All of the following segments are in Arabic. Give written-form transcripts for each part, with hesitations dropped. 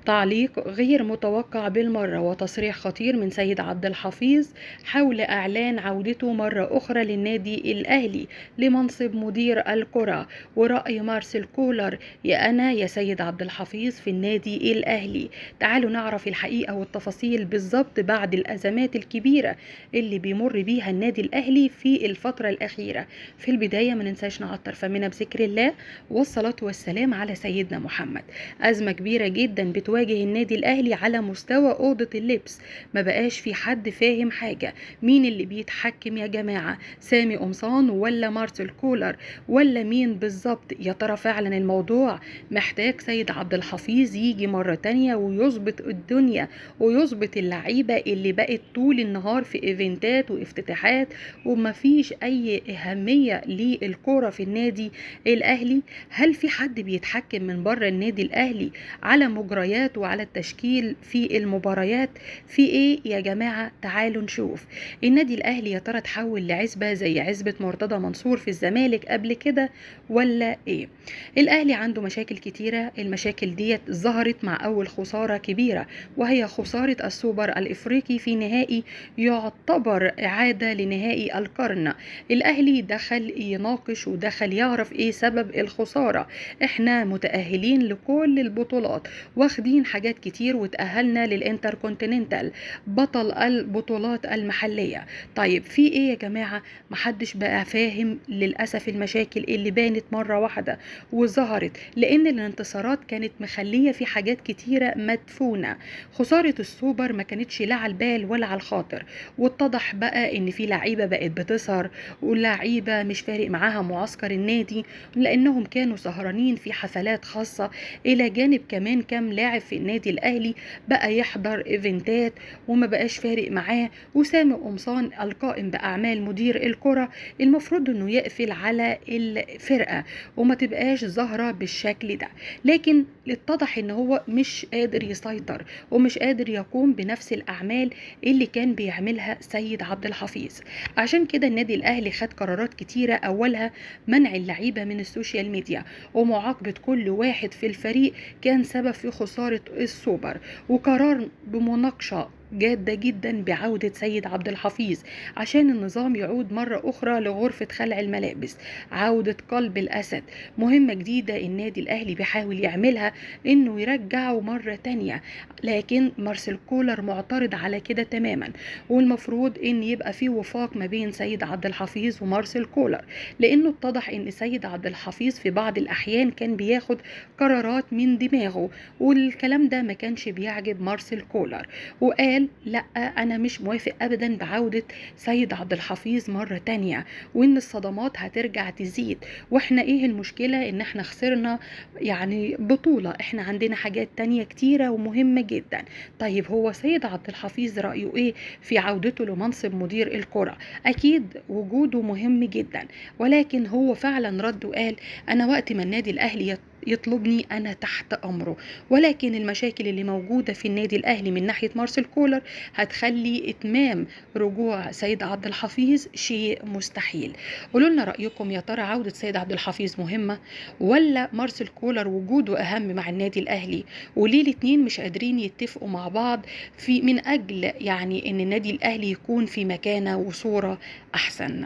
تعليق غير متوقع بالمرة وتصريح خطير من سيد عبد الحفيظ حول إعلان عودته مرة أخرى للنادي الأهلي لمنصب مدير الكرة. ورأي مارسيل كولر يا أنا يا سيد عبد الحفيظ في النادي الأهلي. تعالوا نعرف الحقيقة والتفاصيل بالظبط بعد الأزمات الكبيرة اللي بيمر بيها النادي الأهلي في الفترة الأخيرة. في البداية ما ننساش نعطر فمنا بذكر الله والصلاة والسلام على سيدنا محمد. أزمة كبيرة جدا بتواجه النادي الأهلي على مستوى أوضة اللبس. ما بقاش في حد فاهم حاجة، مين اللي بيتحكم يا جماعة؟ سامي قمصان ولا مارسيل كولر ولا مين بالظبط؟ يا ترى فعلا الموضوع محتاج سيد عبد الحفيظ يجي مرة تانية ويظبط الدنيا ويظبط اللعيبة اللي بقت طول النهار في ايفنتات وافتتاحات ومفيش أي أهمية للكرة في النادي الأهلي؟ هل في حد بيتحكم من بره النادي الأهلي على مجريات وعلى التشكيل في المباريات؟ في ايه يا جماعة؟ تعالوا نشوف. النادي الاهلي يا ترى تحول لعزبة زي عزبة مرتضى منصور في الزمالك قبل كده ولا ايه؟ الاهلي عنده مشاكل كتيرة. المشاكل ديت ظهرت مع اول خسارة كبيرة وهي خسارة السوبر الافريقي في نهائي يعتبر اعادة لنهائي القرن. الاهلي دخل يناقش ودخل يعرف ايه سبب الخسارة. احنا متأهلين لكل البطولات، واخدين حاجات كتير وتأهلنا للانتركونتيننتال بطل البطولات المحلية. طيب في ايه يا جماعة؟ محدش بقى فاهم للأسف المشاكل اللي بانت مرة واحدة وظهرت لأن الانتصارات كانت مخلية في حاجات كتيرة مدفونة. خسارة السوبر ما كانتش لا على البال ولا على الخاطر، واتضح بقى ان في لعيبة بقت بتسهر ولعيبة مش فارق معاها معسكر النادي لأنهم كانوا سهرانين في حفلات خاصة. إلى جانب كمان كام لاعب في النادي الأهلي بقى يحضر إيفنتات وما بقاش فارق معاه. وسامي قمصان القائم بأعمال مدير الكرة المفروض إنه يقفل على الفرقة وما تبقاش ظاهرة بالشكل ده، لكن اتضح إن هو مش قادر يسيطر ومش قادر يقوم بنفس الأعمال اللي كان بيعملها سيد عبد الحفيظ. عشان كده النادي الأهلي خد قرارات كتيرة، أولها منع اللعيبة من السوشيال ميديا ومعاقبة كل واحد في الفريق كان سبب في خسارة السوبر، وقرار بمناقشة جادة جدا بعودة سيد عبد الحفيظ عشان النظام يعود مرة أخرى لغرفة خلع الملابس. عودة قلب الأسد مهمة جديدة النادي الأهلي بيحاول يعملها إنه يرجعه مرة تانية، لكن مارسيل كولر معترض على كده تماما. والمفروض إن يبقى في وفاق ما بين سيد عبد الحفيظ ومارسيل كولر، لأنه اتضح إن سيد عبد الحفيظ في بعض الأحيان كان بياخد قرارات من دماغه والكلام ده ما كانش بيعجب مارسيل كولر، وقال لا أنا مش موافق أبدا بعودة سيد عبد الحفيظ مرة تانية وإن الصدمات هترجع تزيد. وإحنا إيه المشكلة إن إحنا خسرنا يعني بطولة؟ إحنا عندنا حاجات تانية كتيرة ومهمة جدا. طيب هو سيد عبد الحفيظ رأيه إيه في عودته لمنصب مدير الكرة؟ أكيد وجوده مهم جدا، ولكن هو فعلا رد وقال أنا وقت ما النادي الأهلي يطلبني أنا تحت أمره. ولكن المشاكل اللي موجودة في النادي الأهلي من ناحية مارسيل كولر هتخلي إتمام رجوع سيد عبد الحفيظ شيء مستحيل. قولوا لنا رأيكم، يا ترى عودة سيد عبد الحفيظ مهمة ولا مارسيل كولر وجوده أهم مع النادي الأهلي؟ وليه الاتنين مش قادرين يتفقوا مع بعض في من أجل يعني إن النادي الأهلي يكون في مكانة وصورة أحسن؟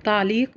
تعليق